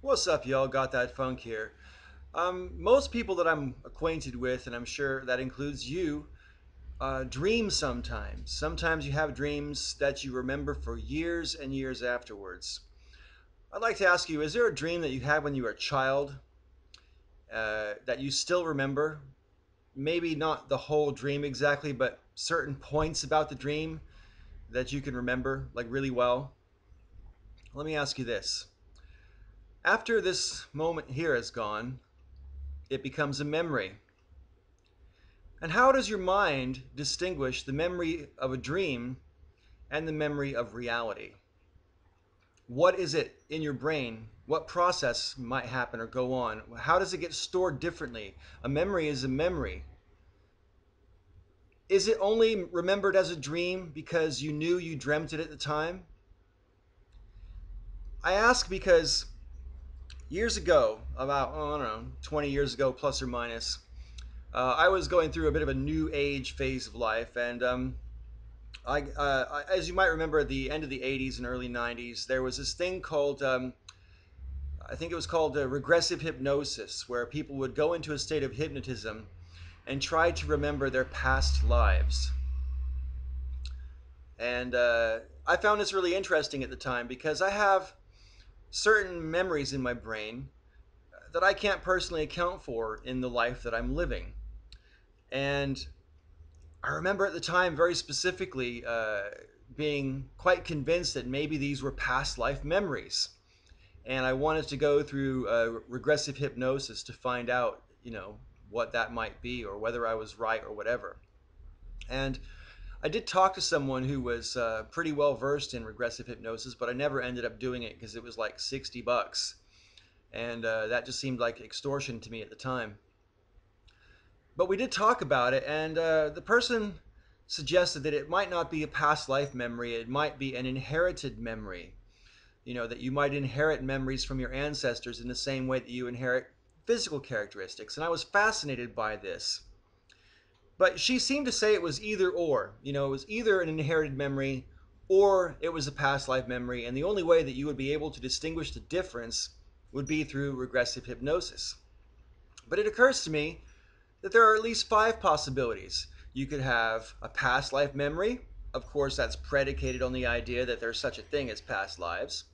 What's up, y'all? Gothatfunk here. Most people that I'm acquainted with, and I'm sure that includes you, dream sometimes. Sometimes you have dreams that you remember for years and years afterwards. I'd like to ask you, is there a dream that you had when you were a child that you still remember? Maybe not the whole dream exactly, but certain points about the dream that you can remember, like really well? Let me ask you this. After this moment here is gone, it becomes a memory. And how does your mind distinguish the memory of a dream and the memory of reality? What is it in your brain? What process might happen or go on? How does it get stored differently? A memory is a memory. Is it only remembered as a dream because you knew you dreamt it at the time? I ask because years ago, about, I don't know, 20 years ago, plus or minus, I was going through a bit of a new age phase of life, and as you might remember, at the end of the 80s and early 90s, there was this thing called, I think it was called regressive hypnosis, where people would go into a state of hypnotism and try to remember their past lives. And I found this really interesting at the time because I have certain memories in my brain that I can't personally account for in the life that I'm living. And I remember at the time very specifically being quite convinced that maybe these were past life memories. And I wanted to go through regressive hypnosis to find out, what that might be or whether I was right or whatever. And I did talk to someone who was pretty well versed in regressive hypnosis, but I never ended up doing it because it was like $60, and that just seemed like extortion to me at the time. But we did talk about it, and the person suggested that it might not be a past life memory; it might be an inherited memory. That you might inherit memories from your ancestors in the same way that you inherit physical characteristics. And I was fascinated by this. But she seemed to say it was either or. It was either an inherited memory or it was a past life memory. And the only way that you would be able to distinguish the difference would be through regressive hypnosis. But it occurs to me that there are at least five possibilities. You could have a past life memory. Of course, that's predicated on the idea that there's such a thing as past lives.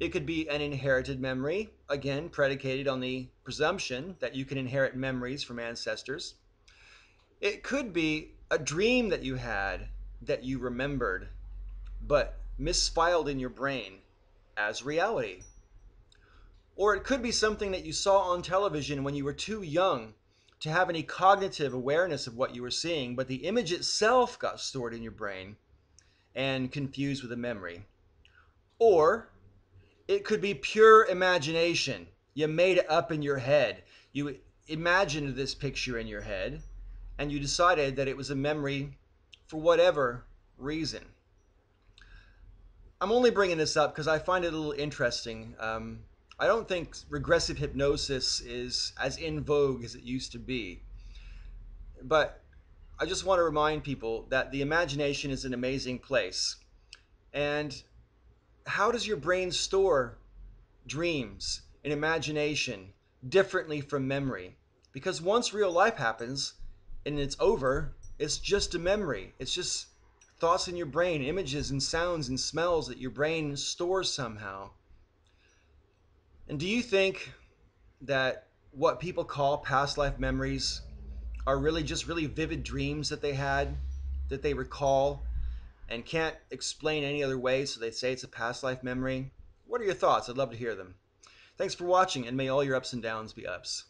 It could be an inherited memory, again, predicated on the presumption that you can inherit memories from ancestors. It could be a dream that you had that you remembered, but misfiled in your brain as reality. Or it could be something that you saw on television when you were too young to have any cognitive awareness of what you were seeing, but the image itself got stored in your brain and confused with a memory. Or it could be pure imagination. You made it up in your head. You imagined this picture in your head, and you decided that it was a memory for whatever reason. I'm only bringing this up because I find it a little interesting. I don't think regressive hypnosis is as in vogue as it used to be. But I just want to remind people that the imagination is an amazing place. And how does your brain store dreams and imagination differently from memory? Because once real life happens and it's over, it's just a memory. It's just thoughts in your brain, images and sounds and smells that your brain stores somehow. And do you think that what people call past life memories are really just really vivid dreams that they had, that they recall and can't explain any other way, so they say it's a past life memory? What are your thoughts? I'd love to hear them. Thanks for watching, and may all your ups and downs be ups.